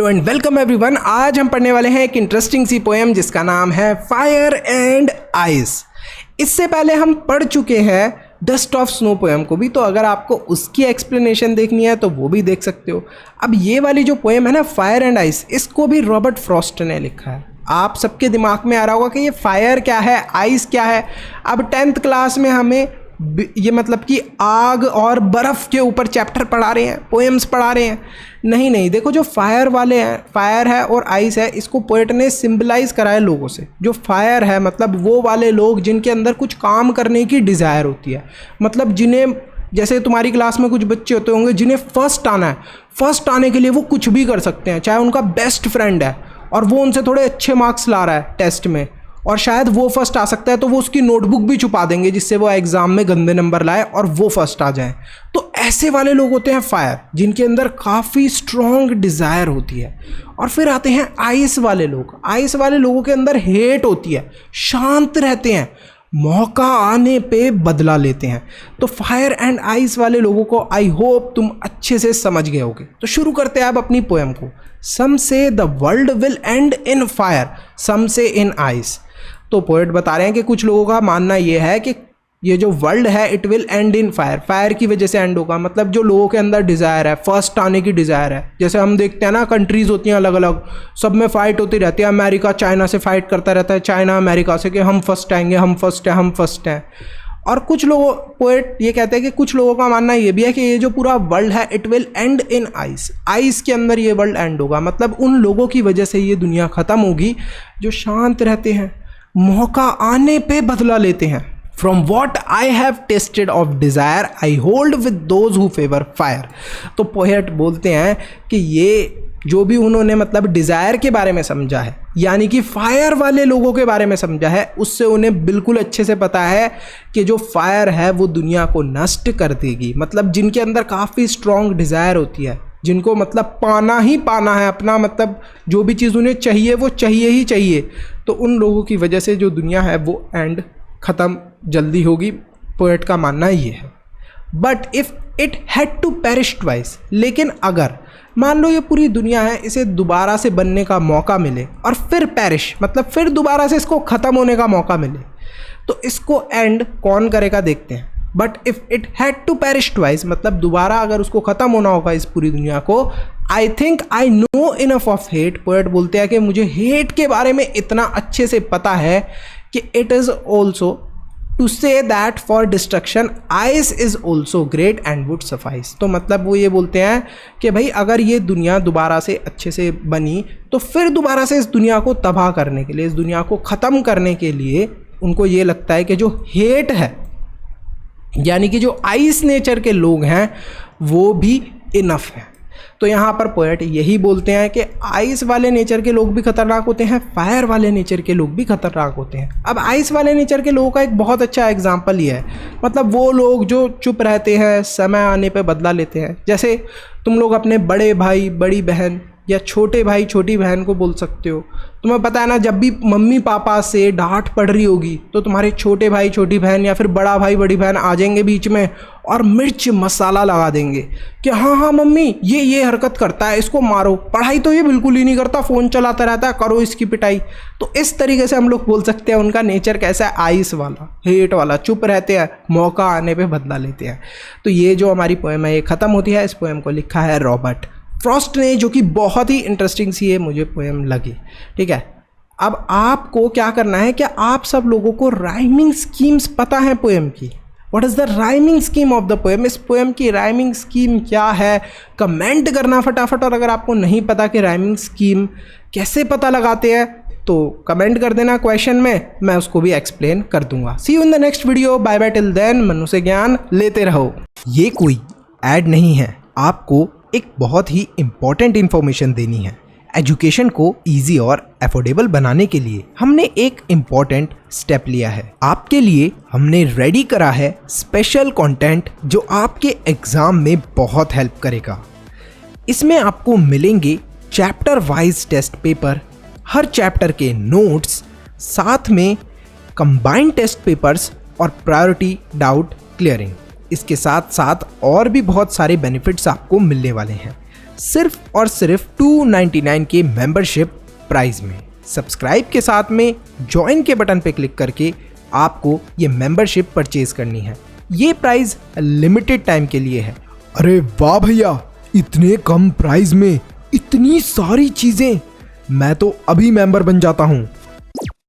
Hello and welcome everyone. आज हम पढ़ने वाले हैं एक इंटरेस्टिंग सी पोएम जिसका नाम है फायर एंड आइस। इससे पहले हम पढ़ चुके हैं डस्ट ऑफ स्नो पोएम को भी, तो अगर आपको उसकी एक्सप्लेनेशन देखनी है तो वो भी देख सकते हो। अब ये वाली जो पोएम है ना, फायर एंड आइस, इसको भी रॉबर्ट फ्रॉस्ट ने लिखा है। आप सबके दिमाग में आ रहा होगा कि ये फायर क्या है, आइस क्या है। अब 10th क्लास में हमें ये मतलब कि आग और बर्फ़ के ऊपर चैप्टर पढ़ा रहे हैं, पोएम्स पढ़ा रहे हैं। नहीं, देखो जो फायर वाले हैं, फायर है और आइस है, इसको पोएट ने सिंबलाइज करा है लोगों से। जो फायर है मतलब वो वाले लोग जिनके अंदर कुछ काम करने की डिज़ायर होती है, मतलब जिन्हें, जैसे तुम्हारी क्लास में कुछ बच्चे होते होंगे जिन्हें फर्स्ट आना है, फर्स्ट आने के लिए वो कुछ भी कर सकते हैं। चाहे उनका बेस्ट फ्रेंड है और वो उनसे थोड़े अच्छे मार्क्स ला रहा है टेस्ट में और शायद वो फर्स्ट आ सकता है, तो वो उसकी नोटबुक भी छुपा देंगे जिससे वो एग्ज़ाम में गंदे नंबर लाए और वो फर्स्ट आ जाए। तो ऐसे वाले लोग होते हैं फायर, जिनके अंदर काफ़ी स्ट्रॉन्ग डिज़ायर होती है। और फिर आते हैं आइस वाले लोग। आइस वाले लोगों के अंदर हेट होती है, शांत रहते हैं, मौका आने पे बदला लेते हैं। तो फायर एंड आइस वाले लोगों को आई होप तुम अच्छे से समझ गए होगे। तो शुरू करते हैं अब अपनी पोएम को। Some say the world will end in fire, some say in ice. तो पोएट बता रहे हैं कि कुछ लोगों का मानना ये है कि ये जो वर्ल्ड है it will end in fire, fire की वजह से एंड होगा। मतलब जो लोगों के अंदर डिज़ायर है, फर्स्ट आने की डिज़ायर है, जैसे हम देखते हैं ना कंट्रीज़ होती हैं अलग अलग, सब में फ़ाइट होती रहती है। अमेरिका चाइना से फ़ाइट करता रहता है, चाइना अमेरिका से कि हम फर्स्ट आएंगे, हम फर्स्ट हैं, हम फर्स्ट हैं। और कुछ लोगों, पोएट ये कहते हैं कि कुछ लोगों का मानना ये भी है कि ये जो पूरा वर्ल्ड है it will end in ice, ice के अंदर ये वर्ल्ड एंड होगा। मतलब उन लोगों की वजह से ये दुनिया ख़त्म होगी जो शांत रहते हैं, मौका आने पे बदला लेते हैं। From what I have tasted of desire, I hold with those who favor fire। तो पोएट बोलते हैं कि ये जो भी उन्होंने मतलब डिज़ायर के बारे में समझा है, यानी कि फायर वाले लोगों के बारे में समझा है, उससे उन्हें बिल्कुल अच्छे से पता है कि जो फायर है वो दुनिया को नष्ट कर देगी। मतलब जिनके अंदर काफ़ी स्ट्रॉन्ग डिज़ायर होती है, जिनको मतलब पाना ही पाना है अपना, मतलब जो भी चीज़ उन्हें चाहिए वो चाहिए ही चाहिए, तो उन लोगों की वजह से जो दुनिया है वो एंड ख़त्म जल्दी होगी। पोएट का मानना ये है। But if it had to perish twice, लेकिन अगर मान लो ये पूरी दुनिया है, इसे दोबारा से बनने का मौका मिले और फिर पेरिश मतलब फिर दोबारा से इसको ख़त्म होने का मौका मिले, तो इसको एंड कौन करेगा देखते हैं। But if it had to perish twice, मतलब दोबारा अगर उसको ख़त्म होना होगा इस पूरी दुनिया को, I think I know enough of hate. Poet बोलते हैं कि मुझे हेट के बारे में इतना अच्छे से पता है कि it is also to say that for destruction ice is also great and would suffice. तो मतलब वो ये बोलते हैं कि भाई अगर ये दुनिया दोबारा से अच्छे से बनी तो फिर दोबारा से इस दुनिया को तबाह करने के लिए, इस दुनिया को ख़त्म करने के लिए उनको ये लगता है कि जो हेट है, यानी कि जो आइस नेचर के लोग हैं, वो भी इनफ है। तो यहाँ पर पोएट यही बोलते हैं कि आइस वाले नेचर के लोग भी खतरनाक होते हैं, फायर वाले नेचर के लोग भी खतरनाक होते हैं। अब आइस वाले नेचर के लोगों का एक बहुत अच्छा एग्जाम्पल ये है, मतलब वो लोग जो चुप रहते हैं, समय आने पे बदला लेते हैं। जैसे तुम लोग अपने बड़े भाई, बड़ी बहन या छोटे भाई, छोटी बहन को बोल सकते हो। तुम्हें पता है ना, जब भी मम्मी पापा से डांट पड़ रही होगी तो तुम्हारे छोटे भाई, छोटी बहन या फिर बड़ा भाई, बड़ी बहन आ जाएंगे बीच में और मिर्च मसाला लगा देंगे कि हाँ मम्मी ये हरकत करता है, इसको मारो, पढ़ाई तो ये बिल्कुल ही नहीं करता, फ़ोन चलाता रहता है, करो इसकी पिटाई। तो इस तरीके से हम लोग बोल सकते हैं उनका नेचर कैसा है, आइस वाला, हेट वाला, चुप रहते हैं, मौका आने पे बदला लेते हैं। तो ये जो हमारी पोएम है ये ख़त्म होती है। इस पोएम को लिखा है रॉबर्ट फ्रॉस्ट ने, जो कि बहुत ही इंटरेस्टिंग सी है मुझे पोएम लगी। ठीक है, अब आपको क्या करना है, क्या आप सब लोगों को राइमिंग स्कीम्स पता है पोएम की? What is the rhyming scheme of the poem? इस पोएम की राइमिंग स्कीम क्या है, कमेंट करना फटाफट। और अगर आपको नहीं पता कि राइमिंग स्कीम कैसे पता लगाते हैं तो कमेंट कर देना क्वेश्चन में, मैं उसको भी एक्सप्लेन कर दूंगा। See you in the next video, bye bye, till then Manu से ज्ञान लेते रहो। ये कोई ऐड नहीं है, आपको एक बहुत ही इम्पॉर्टेंट इन्फॉर्मेशन देनी है। एजुकेशन को इजी और अफोर्डेबल बनाने के लिए हमने एक इम्पॉर्टेंट स्टेप लिया है। आपके लिए हमने रेडी करा है स्पेशल कंटेंट जो आपके एग्जाम में बहुत हेल्प करेगा। इसमें आपको मिलेंगे चैप्टर वाइज टेस्ट पेपर, हर चैप्टर के नोट्स, साथ में कंबाइंड टेस्ट पेपर्स और प्रायोरिटी डाउट क्लियरिंग। इसके साथ साथ और भी बहुत सारे बेनिफिट्स आपको मिलने वाले हैं। सिर्फ और सिर्फ 299 के मेंबरशिप प्राइस में। सब्सक्राइब के साथ में ज्वाइन के बटन पे क्लिक करके आपको ये मेंबरशिप परचेज करनी है। ये प्राइस लिमिटेड टाइम के लिए है। अरे वाह भैया, इतने कम प्राइस में इतनी सारी चीजें, मैं तो अभी मेंबर बन जाता हूँ।